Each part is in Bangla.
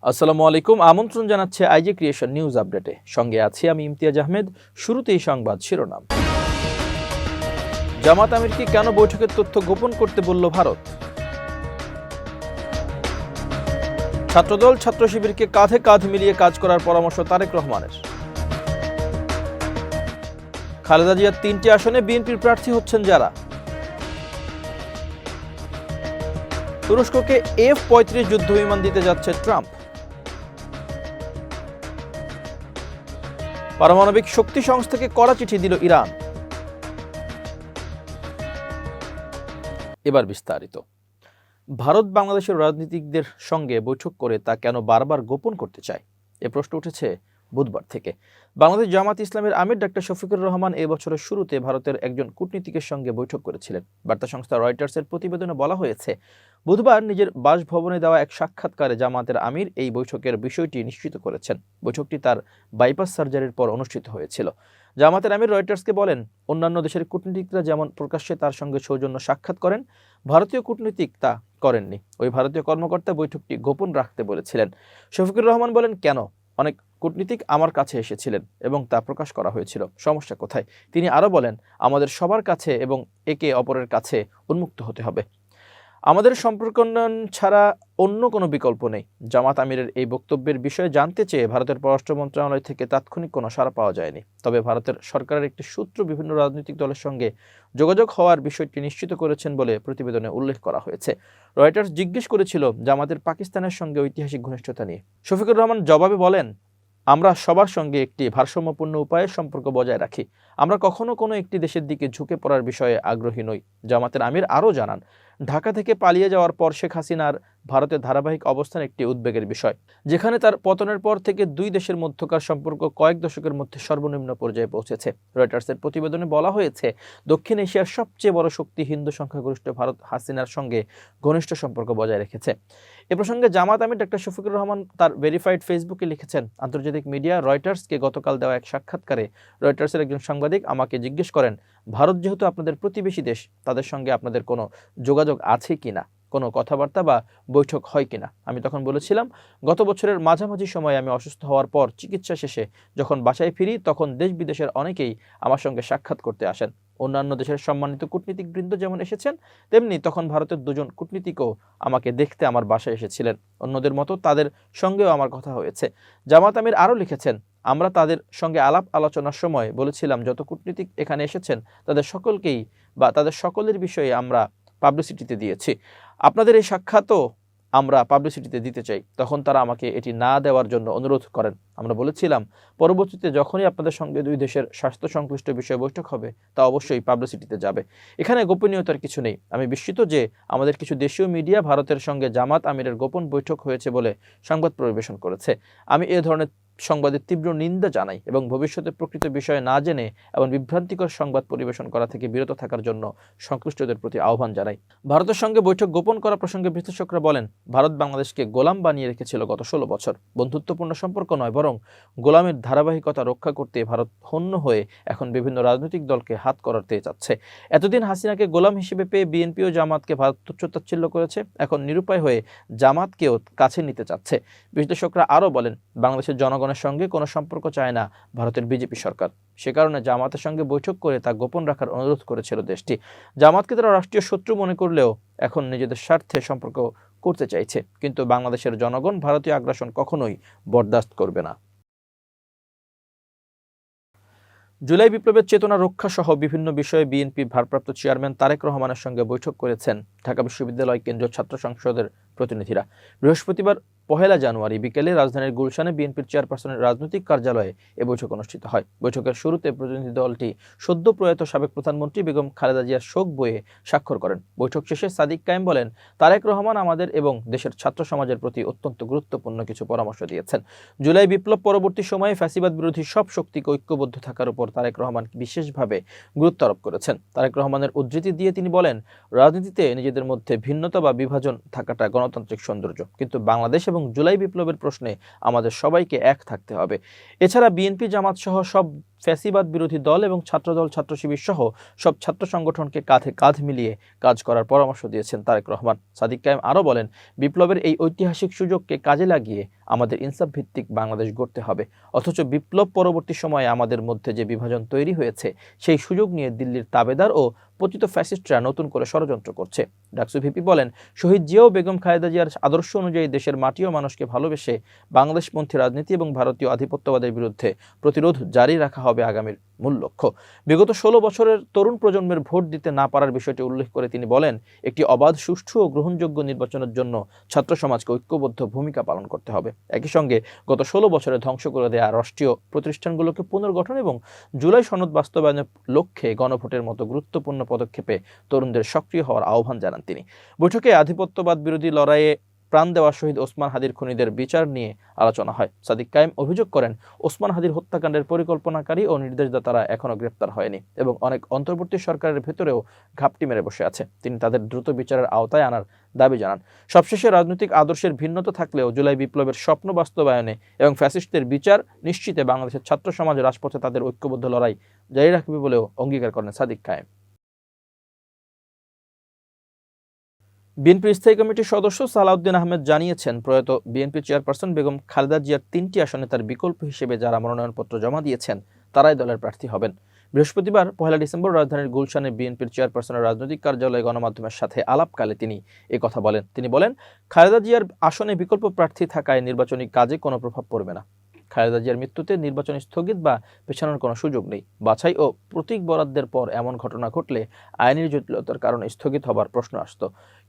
আসসালামু আলাইকুম। আমন্ত্রণ জানাচ্ছে আইজে ক্রিয়েশন নিউজ আপডেটে। সঙ্গে আছি আমি ইমতিয়াজ আহমেদ। শুরুতেই সংবাদ শিরোনাম। জামাত আমিরকে কেন বৈঠকের তথ্য গোপন করতে বলল ভারত? ছাত্রদল ছাত্র শিবিরকে কাঁধে কাঁধ মিলিয়ে কাজ করার পরামর্শ তারেক রহমানের। খালেদা জিয়ার 3টি আসনে বিএনপির প্রার্থী হচ্ছেন যারা। তুরস্ককে F-35 যুদ্ধবিমান দিতে যাচ্ছে ট্রাম্প। পারমাণবিক শক্তি সংস্থাকে কড়া চিঠি দিল ইরান। এবার বিস্তারিত। ভারত বাংলাদেশের রাজনীতিকদের সঙ্গে বৈঠক করে তা কেন বারবার গোপন করতে চায়, এ প্রশ্ন উঠেছে বুধবার থেকে। বাংলাদেশ জামাত ইসলামের আমির ডাক্তার শফিকুর রহমান এই বছরের শুরুতে ভারতের একজন কূটনীতিকের সঙ্গে বৈঠক করেছিলেন। বার্তা সংস্থা রয়টার্সের প্রতিবেদনে বলা হয়েছে, বুধবার নিজের বাসভবনে দেওয়া এক সাক্ষাৎকারে জামাতের আমির এই বৈঠকের বিষয়টি নিশ্চিত করেছেন। বৈঠকটি তার বাইপাস সার্জারির পর অনুষ্ঠিত হয়েছিল। জামাতের আমির রয়টার্সকে বলেন, অন্যান্য দেশের কূটনীতিকরা যেমন প্রকাশ্যে তার সঙ্গে সৌজন্য সাক্ষাৎ করেন, ভারতীয় কূটনীতিক তা করেননি। ওই ভারতীয় কর্মকর্তা বৈঠকটি গোপন রাখতে বলেছিলেন। শফিকুর রহমান বলেন, কেন? অনেক কূটনীতিক আমার কাছে এসেছিলেন এবং তা প্রকাশ করা হয়েছিল। সমস্যা কোথায়? তিনি আরও বলেন, আমাদের সবার কাছে এবং একে অপরের কাছে উন্মুক্ত হতে হবে। আমাদের সম্পর্ক উন্নয়ন ছাড়া অন্য কোনো বিকল্প নেই। জামাত আমিরের এই বক্তব্যের বিষয়ে জানতে চেয়ে ভারতের পররাষ্ট্র মন্ত্রণালয় থেকে তাৎক্ষণিক কোনো সাড়া পাওয়া যায়নি। তবে ভারতের সরকারের একটি সূত্র বিভিন্ন রাজনৈতিক দলের সঙ্গে যোগাযোগ হওয়ার বিষয়টি নিশ্চিত করেছেন বলে প্রতিবেদনে উল্লেখ করা হয়েছে। রয়টার্স জিজ্ঞেস করেছিল জামাতের পাকিস্তানের সঙ্গে ঐতিহাসিক ঘনিষ্ঠতা নিয়ে। শফিকুর রহমান জবাবে বলেন, আমরা সবার সঙ্গে একটি ভারসাম্যপূর্ণ উপায়ে সম্পর্ক বজায় রাখি। আমরা কখনো কোনো একটি দেশের দিকে ঝুঁকে পড়ার বিষয়ে আগ্রহী নই। জামাতের আমির আরও জানান, ঢাকা থেকে পালিয়ে যাওয়ার পর শেখ হাসিনার ভারতের ধারাবাহিক অবস্থান একটি উদ্বেগের বিষয়, যেখানে তার পতনের পর থেকে দুই দেশের মধ্যকার সম্পর্ক কয়েক দশকের মধ্যে সর্বনিম্ন পর্যায়ে পৌঁছেছে। রয়টার্সের প্রতিবেদনে বলা হয়েছে, দক্ষিণ এশিয়ার সবচেয়ে বড় শক্তি হিন্দু সংখ্যাগরিষ্ঠ ভারত হাসিনার সঙ্গে ঘনিষ্ঠ সম্পর্ক বজায় রেখেছে। এ প্রসঙ্গে জামাত আমির ডাক্তার শফিকুর রহমান তার ভেরিফাইড ফেসবুকে লিখেছেন, আন্তর্জাতিক মিডিয়া রয়টার্সকে গতকাল দেওয়া এক সাক্ষাৎকারে রয়টার্সের একজন সাংবাদিক আমাকে জিজ্ঞেস করেন, ভারত যেহেতু আপনাদের প্রতিবেশী দেশ, তাদের সঙ্গে আপনাদের কোনো যোগাযোগ আছে কিনা, কোনো কথাবার্তা বা বৈঠক হয় কিনা। আমি তখন বলেছিলাম, গত বছরের মাঝামাঝি সময়ে আমি অসুস্থ হওয়ার পর চিকিৎসা শেষে যখন বাসায় ফিরি, তখন দেশ বিদেশের অনেকেই আমার সঙ্গে সাক্ষাৎ করতে আসেন। অন্যান্য দেশের সম্মানিত কূটনীতিকবৃন্দ যেমন এসেছেন, তেমনি তখন ভারতের দুজন কূটনীতিকও আমাকে দেখতে আমার বাসায় এসেছিলেন। অন্যদের মতো তাদের সঙ্গেও আমার কথা হয়েছে। জামাত আমির আরও লিখেছেন, আমরা তাদের সঙ্গে আলাপ আলোচনার সময় বলেছিলাম, যত কূটনীতিক এখানে এসেছেন তাদের সকলকেই বা তাদের সকলের বিষয়ে আমরা পাবলিসিটিতে দিয়েছি। আপনাদের এই সাক্ষাৎও আমরা পাবলিসিটিতে দিতে চাই। তখন তারা আমাকে এটি না দেওয়ার জন্য অনুরোধ করেন। আমরা বলেছিলাম, পরবর্তীতে যখনই আপনাদের সঙ্গে দুই দেশের স্বাস্থ্য সংশ্লিষ্ট বিষয়ে বৈঠক হবে, তা অবশ্যই পাবলিসিটিতে যাবে। এখানে গোপনীয়তার কিছু নেই। আমি বিস্মিত যে আমাদের কিছু দেশীয় মিডিয়া ভারতের সঙ্গে জামাত আমিরের গোপন বৈঠক হয়েছে বলে সংবাদ পরিবেশন করেছে। আমি এ ধরনের সংবাদের তীব্র নিন্দা জানাই এবং ভবিষ্যতে প্রকৃত বিষয়ে না জেনে এবং বিভ্রান্তিকর সংবাদ পরিবেশন করা থেকে বিরত থাকার জন্য সংশ্লিষ্টদের প্রতি আহ্বান জানাই। ভারতের সঙ্গে বৈঠক গোপন করা প্রসঙ্গে বিশ্লেষকরা বলেন, ভারত বাংলাদেশকে গোলাম বানিয়ে রেখেছিল গত 16 বছর। বন্ধুত্বপূর্ণ সম্পর্ক নয়, বরং গোলামের ধারাবাহিকতা রক্ষা করতে ভারত হন্য হয়ে এখন বিভিন্ন রাজনৈতিক দলকে হাত করাতে চাচ্ছে। এতদিন হাসিনাকে গোলাম হিসেবে পেয়ে বিএনপি ও জামাতকে ভারত তুচ্ছ-তাচ্ছিল্য করেছে, এখন নিরুপায় হয়ে জামাতকেও কাছে নিতে চাচ্ছে। বিশ্লেষকরা আরও বলেন, বাংলাদেশের জনগণের সঙ্গে কোনো সম্পর্ক চায় না ভারতের বিজেপি সরকার। সে কারণে জামাতের সঙ্গে বৈঠক করে তা গোপন রাখার অনুরোধ করেছিল দেশটি। জামাতকে তারা রাষ্ট্রীয় শত্রু মনে করলেও এখন নিজেদের স্বার্থে সম্পর্ক করতে চাইছে, কিন্তু বাংলাদেশের জনগণ ভারতীয় আগ্রাসন কখনোই বরদাস্ত করবে না। জুলাই বিপ্লবের চেতনা রক্ষা সহ বিভিন্ন বিষয়ে বিএনপির ভারপ্রাপ্ত চেয়ারম্যান তারেক রহমানের সঙ্গে বৈঠক করেছেন ঢাকা বিশ্ববিদ্যালয় কেন্দ্রীয় ছাত্র সংসদের প্রতিনিধিরা। বৃহস্পতিবার 1 জানুয়ারি বিকেলে রাজধানীর গুলশানে বিএনপির চেয়ারপারসনের রাজনৈতিক কার্যালয়ে এ বৈঠক অনুষ্ঠিত হয়। বৈঠকের শুরুতে প্রতিনিধি দলটি সদ্য প্রয়াত সাবেক প্রধানমন্ত্রী বেগম খালেদা জিয়ার শোক বইয়ে স্বাক্ষর করেন। বৈঠক শেষে সাদিক কায়েম বলেন, তারেক রহমান আমাদের এবং দেশের ছাত্র সমাজের প্রতি অত্যন্ত গুরুত্বপূর্ণ কিছু পরামর্শ দিয়েছেন। জুলাই বিপ্লব পরবর্তী সময়ে ফ্যাসিবাদ বিরোধী সব শক্তিকে ঐক্যবদ্ধ থাকার উপর তারেক রহমান বিশেষভাবে গুরুত্ব আরোপ করেছেন। তারেক রহমানের উদ্ধৃতি দিয়ে তিনি বলেন, রাজনীতিতে নিজেদের মধ্যে ভিন্নতা বা বিভাজন থাকাটা গণতান্ত্রিক সৌন্দর্য, কিন্তু বাংলাদেশ এবং জুলাই বিপ্লবের প্রশ্নে আমাদের সবাইকে এক থাকতে হবে। এছাড়া বিএনপি জামাত সহ সব ফ্যাসিবাদ বিরোধী দল এবং ছাত্রদল, ছাত্র শিবির সহ সব ছাত্র সংগঠনকে কাঁধে কাঁধ মিলিয়ে কাজ করার পরামর্শ দিয়েছেন তারেক রহমান। সাদিক কায়েম আরও বলেন, বিপ্লবের এই ঐতিহাসিক সুযোগকে কাজে লাগিয়ে আমাদের ইনসাফ ভিত্তিক বাংলাদেশ গড়তে হবে। অথচ বিপ্লব পরবর্তী সময়ে আমাদের মধ্যে যে বিভাজন তৈরি হয়েছে, সেই সুযোগ নিয়ে দিল্লির তাবেদার ও পতিত ফ্যাসিস্টরা নতুন করে ষড়যন্ত্র করছে। ডাকসু ভিপি বলেন, শহীদ জিয়া ও বেগম খালেদা জিয়ার আদর্শ অনুযায়ী দেশের মাটি ও মানুষকে ভালোবেসে বাংলাদেশপন্থী রাজনীতি এবং ভারতীয় আধিপত্যবাদের বিরুদ্ধে প্রতিরোধ জারি রাখা হবে আগামীর মূল লক্ষ্য। বিগত 16 বছরের তরুণ প্রজন্মের ভোট দিতে না পারার বিষয়টি উল্লেখ করে তিনি বলেন, একটি অবাধ, সুষ্ঠু ও গ্রহণযোগ্য নির্বাচনের জন্য ছাত্র সমাজকে ঐক্যবদ্ধ ভূমিকা পালন করতে হবে। একই সঙ্গে গত 16 বছরে ধ্বংস করে দেওয়া রাষ্ট্রীয় প্রতিষ্ঠানগুলোকে পুনর্গঠন এবং জুলাই সনদ বাস্তবায়নের লক্ষ্যে গণভোটের মতো গুরুত্বপূর্ণ পদক্ষেপে তরুণদের সক্রিয় হওয়ার আহ্বান জানান তিনি। বৈঠকে আধিপত্যবাদ বিরোধী লড়াইয়ে প্রাণ দেওয়া শহীদ ওসমান হাদির খুনিদের বিচার নিয়ে আলোচনা হয়। সাদিক কায়েম অভিযোগ করেন, ওসমান হাদির হত্যাকাণ্ডের পরিকল্পনাকারী ও নির্দেশদাতারা এখনো গ্রেপ্তার হয়নি এবং অনেক অন্তর্বর্তী সরকারের ভেতরেও ঘাপটি মেরে বসে আছে। তিনি তাদের দ্রুত বিচারের আওতায় আনার দাবি জানান। সবশেষে রাজনৈতিক আদর্শের ভিন্নতা থাকলেও জুলাই বিপ্লবের স্বপ্ন বাস্তবায়নে এবং ফ্যাসিস্টদের বিচার নিশ্চিতে বাংলাদেশের ছাত্র সমাজ রাজপথে তাদের ঐক্যবদ্ধ লড়াই জারি রাখবে বলেও অঙ্গীকার করেন সাদিক কায়েম। বিএনপির স্থায়ী কমিটির সদস্য সালাউদ্দিন আহমেদ জানিয়েছেন, প্রয়াত বিএনপি চেয়ারপারসন বেগম খালেদা জিয়ার 3টি আসনে তার বিকল্প হিসেবে যারা মনোনয়নপত্র জমা দিয়েছেন তারাই দলের প্রার্থী হবেন। বৃহস্পতিবার 1 ডিসেম্বর রাজধানীর গুলশানে বিএনপির চেয়ারপারসনের রাজনৈতিক কার্যালয়ে গণমাধ্যমের সাথে আলাপকালে তিনি কথা বলেন। তিনি বলেন, খালেদা জিয়ার আসনে বিকল্প প্রার্থী থাকায় নির্বাচনী কাজে কোনো প্রভাব পড়বে না। খালেদা জিয়ার মৃত্যুতে নির্বাচন স্থগিত বা পেছানোর কোনো সুযোগ নেই। বাছাই ও প্রতীক বরাদ্দের পর এমন ঘটনা ঘটলে আইনি জটিলতার কারণে স্থগিত হবার প্রশ্ন আসত,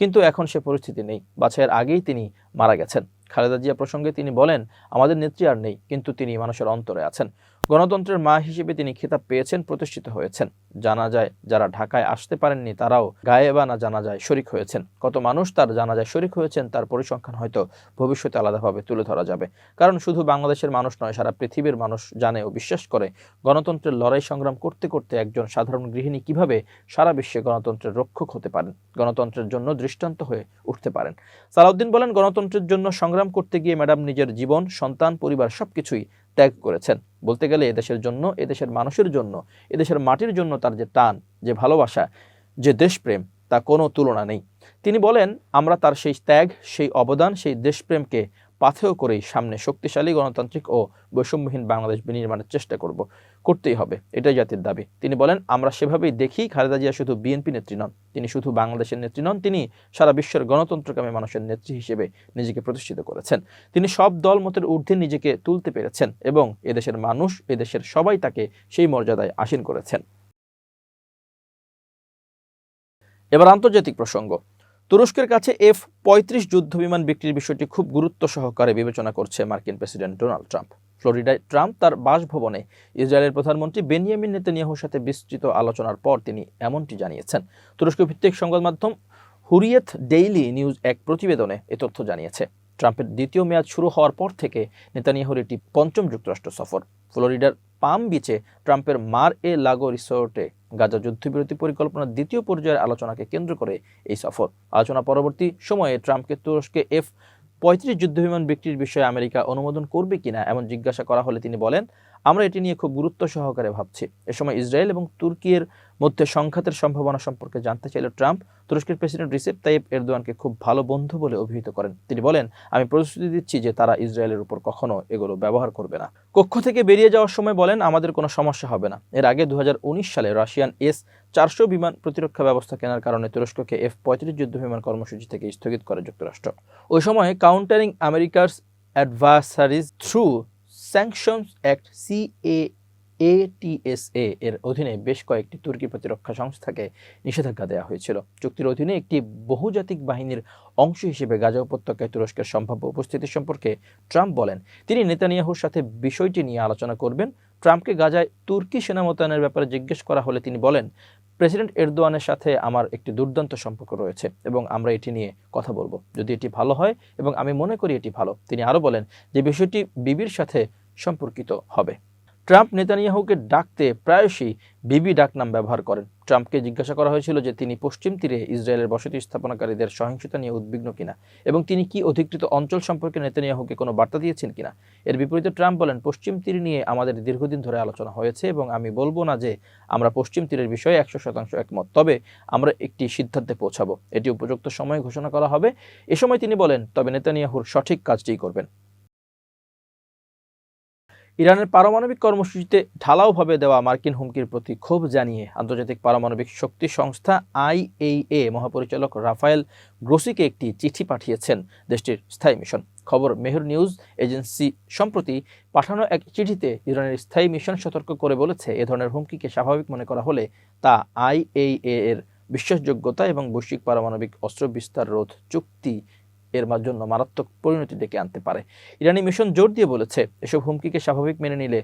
কিন্তু এখন সে পরিস্থিতি নেই। বাছাইয়ের আগেই তিনি মারা গেছেন। খালেদা জিয়া প্রসঙ্গে তিনি বলেন, আমাদের নেত্রী আর নেই, কিন্তু তিনি মানুষের অন্তরে আছেন। গণতন্ত্রের মা হিসেবে তিনি খেতাব পেয়েছেন, প্রতিষ্ঠিত হয়েছেন। জানাজায় যারা ঢাকায় আসতে পারেননি তারাও গায়েবানা জানাজায় শরিক হয়েছেন। কত মানুষ তার জানাজায় শরিক হয়েছেন তার পরিসংখ্যান হয়তো ভবিষ্যতে আলাদাভাবে তুলে ধরা যাবে। কারণ শুধু বাংলাদেশের মানুষ নয়, সারা পৃথিবীর মানুষ জানে ও বিশ্বাস করে গণতন্ত্রের লড়াই সংগ্রাম করতে করতে একজন সাধারণ গৃহিণী কিভাবে সারা বিশ্বে গণতন্ত্রের রক্ষক হতে পারেন, গণতন্ত্রের জন্য দৃষ্টান্ত হয়ে উঠতে পারেন। সালাউদ্দিন বলেন, গণতন্ত্রের জন্য সংগ্রাম করতে গিয়ে ম্যাডাম নিজের জীবন, সন্তান, পরিবার সবকিছুই ত্যাগ করেছেন। বলতে গেলে এদেশের জন্য, এদেশের মানুষের জন্য, এদেশের মাটির জন্য তার যে টান, যে ভালোবাসা, যে দেশপ্রেম, তা কোনো তুলনা নেই। তিনি বলেন, আমরা তার সেই ত্যাগ, সেই অবদান, সেই দেশপ্রেমকে পাথেয় করেই সামনে শক্তিশালী গণতান্ত্রিক ও বৈষম্যহীন বাংলাদেশ বিনির্মাণের চেষ্টা করতেই হবে। এটাই জাতির দাবি। তিনি বলেন, আমরা সেভাবেই দেখি খালেদা জিয়া শুধু বিএনপি নেত্রী নন, তিনি শুধু বাংলাদেশের নেত্রী নন, তিনি সারা বিশ্বের গণতন্ত্রকামী মানুষের নেত্রী হিসেবে নিজেকে প্রতিষ্ঠিত করেছেন। তিনি সব দল মতের ঊর্ধ্বে নিজেকে তুলতে পেরেছেন এবং এদেশের মানুষ, এদেশের সবাই তাকে সেই মর্যাদায় আসীন করেছেন। এবার আন্তর্জাতিক প্রসঙ্গ। তুরস্কের কাছে F-35 যুদ্ধবিমান বিক্রির বিষয়টি খুব গুরুত্ব সহকারে বিবেচনা করছে মার্কিন প্রেসিডেন্ট ডোনাল্ড ট্রাম্প। ফ্লোরিডায় ট্রাম্প তার বাসভবনে ইসরায়েলের প্রধানমন্ত্রী বেনিয়ামিন নেতানিয়াহুর সাথে বিস্তৃত আলোচনার পর তিনি এমনটি জানিয়েছেন। তুরস্ক ভিত্তিক সংবাদ মাধ্যম হুরিয়েত ডেইলি নিউজ এক প্রতিবেদনে এ তথ্য জানিয়েছে। ট্রাম্পের দ্বিতীয় মেয়াদ শুরু হওয়ার পর থেকে নেতানিয়াহুর এটি 5ম যুক্তরাষ্ট্র সফর। ফ্লোরিডার পাম বিচে ট্রাম্পের মার-এ-লাগো রিসোর্টে গাজা যুদ্ধবিরতি পরিকল্পনার দ্বিতীয় পর্যায়ের আলোচনাকে কেন্দ্র করে এই সফর। আলোচনা পরবর্তী সময়ে ট্রাম্পকে তুরস্কে F-35 যুদ্ধবিমান বিক্রির বিষয়ে আমেরিকা অনুমোদন করবে কিনা এমন জিজ্ঞাসা করা হলে তিনি বলেন, আমরা এটি নিয়ে খুব গুরুত্ব সহকারে ভাবছি। এ সময় ইসরায়েল এবং তুর্কির মধ্যে সংঘাতের সম্ভাবনা সম্পর্কে জানতে চাইলে ট্রাম্প তুরস্কের প্রেসিডেন্ট রিসেপ তাইয়েপ এরদোয়ানকে খুব ভালো বন্ধু বলে অভিহিত করেন। তিনি বলেন, আমি প্রতিশ্রুতি দিচ্ছি যে তারা ইসরায়েলের উপর কখনো এগুলো ব্যবহার করবে না। কক্ষ থেকে বেরিয়ে যাওয়ার সময় বলেন, আমাদের কোনো সমস্যা হবে না। এর আগে 2019 সালে রাশিয়ান S-400 বিমান প্রতিরক্ষা ব্যবস্থা কেনার কারণে তুরস্ককে F-35 যুদ্ধবিমান কর্মসূচি থেকে স্থগিত করে যুক্তরাষ্ট্র। ওই সময় countering America's adversaries through sanctions act CAATSA এর অধীনে বেশ কয়েকটি তুর্কি প্রতিরক্ষা সংস্থাকে নিষেধাজ্ঞা দেওয়া হয়েছিল। চুক্তির অধীনে একটি বহুজাতিক বাহিনীর অংশ হিসেবে গাজা উপত্যকায় তুরস্কের সম্ভাব্য উপস্থিতি সম্পর্কে ট্রাম্প বলেন, তিনি নেতানিয়াহুর সাথে বিষয়টি নিয়ে আলোচনা করবেন। ট্রাম্পকে গাজায় তুর্কি সেনা মোতায়েনের ব্যাপারে জিজ্ঞেস করা হলে তিনি বলেন, প্রেসিডেন্ট এরদোয়ানের সাথে আমার একটি দুর্দান্ত সম্পর্ক রয়েছে এবং আমরা এটি নিয়ে কথা বলবো যদি এটি ভালো হয়, এবং আমি মনে করি এটি ভালো। তিনি আরও বলেন যে বিষয়টি বিবির সাথে সম্পর্কিত হবে। ট্রাম্প নেতানিয়াহুকে ডাকতে প্রায়শই বিবি ডাকনাম ব্যবহার করেন। ট্রাম্পকে জিজ্ঞাসা করা হয়েছিল যে তিনি পশ্চিম তীরে ইসরায়েলের বসতি স্থাপনাকারীদের সহিংসতা নিয়ে উদ্বিগ্ন কিনা এবং তিনি কি অধিকৃত অঞ্চল সম্পর্কে নেতানিয়াহুকে কোনো বার্তা দিয়েছেন কিনা। এর বিপরীতে ট্রাম্প বলেন, পশ্চিম তীর নিয়ে আমাদের দীর্ঘদিন ধরে আলোচনা হয়েছে এবং আমি বলবো না যে আমরা পশ্চিম তীরের বিষয়ে 100% একমত, তবে আমরা একটি সিদ্ধান্তে পৌঁছাবো। এটি উপযুক্ত সময়ে ঘোষণা করা হবে। এ সময় তিনি বলেন, তবে নেতানিয়াহুর সঠিক কাজটিই করবেন। ইরানের পারমাণবিক কর্মসূচিতে ঢালাওভাবে দেওয়া মার্কিন হুমকির প্রতি ক্ষোভ জানিয়ে আন্তর্জাতিক পারমাণবিক শক্তি সংস্থা IAEA মহাপরিচালক রাফায়েল গ্রোসিকে একটি চিঠি পাঠিয়েছেন দেশটির স্থায়ী মিশন। খবর মেহর নিউজ এজেন্সি সম্প্রতি পাঠানো এক চিঠিতে ইরানের স্থায়ী মিশন সতর্ক করে বলেছে, এ ধরনের হুমকিকে স্বাভাবিক মনে করা হলে তা IAEA এর বিশ্বাসযোগ্যতা এবং বৈশ্বিক পারমাণবিক অস্ত্র বিস্তার রোধ চুক্তি এর জন্য মারাত্মক পরিণতি ডেকে আনতে পারে। ইরানি মিশন জোর দিয়ে বলেছে, এসব হুমকিকে স্বাভাবিক মেনে নিলে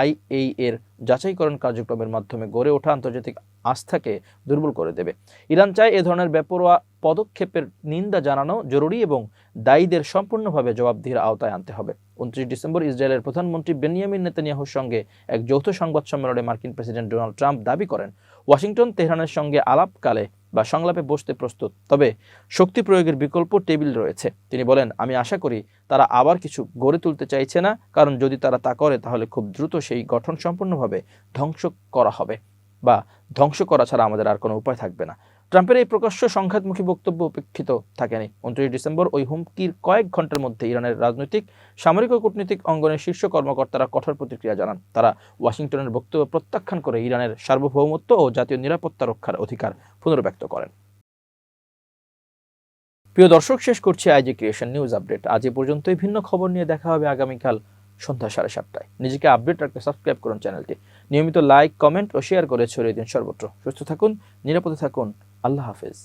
IAEA এর যাচাইকরণ কার্যক্রমের মাধ্যমে গড়ে ওঠা আন্তর্জাতিক আস্থাকে দুর্বল করে দেবে। ইরান চায় এ ধরনের বেপরোয়া পদক্ষেপের নিন্দা জানানো জরুরি এবং দায়ীদের সম্পূর্ণভাবে জবাবদিহির আওতায় আনতে হবে। 29 ডিসেম্বর ইসরায়েলের প্রধানমন্ত্রী বেনিয়ামিন নেতানিয়াহুর সঙ্গে এক যৌথ সংবাদ সম্মেলনে মার্কিন প্রেসিডেন্ট ডোনাল্ড ট্রাম্প দাবি করেন, ওয়াশিংটন তেহরানের সঙ্গে আলাপকালে বা সংলাপে বসতে প্রস্তুত, তবে শক্তি প্রয়োগের বিকল্প টেবিল রয়েছে। তিনি বলেন, আমি আশা করি তারা আবার কিছু গড়ে তুলতে চাইছে না, কারণ যদি তারা তা করে তাহলে খুব দ্রুত সেই গঠন সম্পূর্ণভাবে ধ্বংস করা হবে বা ধ্বংস করা ছাড়া আমাদের আর কোনো উপায় থাকবে না। ট্রাম্পের এই প্রকাশ্য সংঘাতমুখী বক্তব্য উপেক্ষিত থাকেনি। 29 ডিসেম্বর ওই হুমকির কয়েক ঘন্টার মধ্যে ইরানের রাজনৈতিক, সামরিক ও কূটনৈতিক অঙ্গনের শীর্ষ কর্মকর্তারা কঠোর প্রতিক্রিয়া জানান। তারা ওয়াশিংটনের বক্তব্য প্রত্যাখ্যান করে ইরানের সার্বভৌমত্ব ও জাতীয় নিরাপত্তা রক্ষার অধিকার পুনর্ব্যক্ত করেন। প্রিয় দর্শক, শেষ করছি আইজি ক্রিয়েশন নিউজ আপডেট। আজ এ পর্যন্তই। ভিন্ন খবর নিয়ে দেখা হবে আগামীকাল সন্ধ্যা 7:30টায়। নিজেকে আপডেট রাখতে সাবস্ক্রাইব করুন চ্যানেলটি। নিয়মিত লাইক, কমেন্ট ও শেয়ার করে ছড়িয়ে দিন সর্বত্র। সুস্থ থাকুন, নিরাপদে থাকুন। আল্লাহ হাফেজ।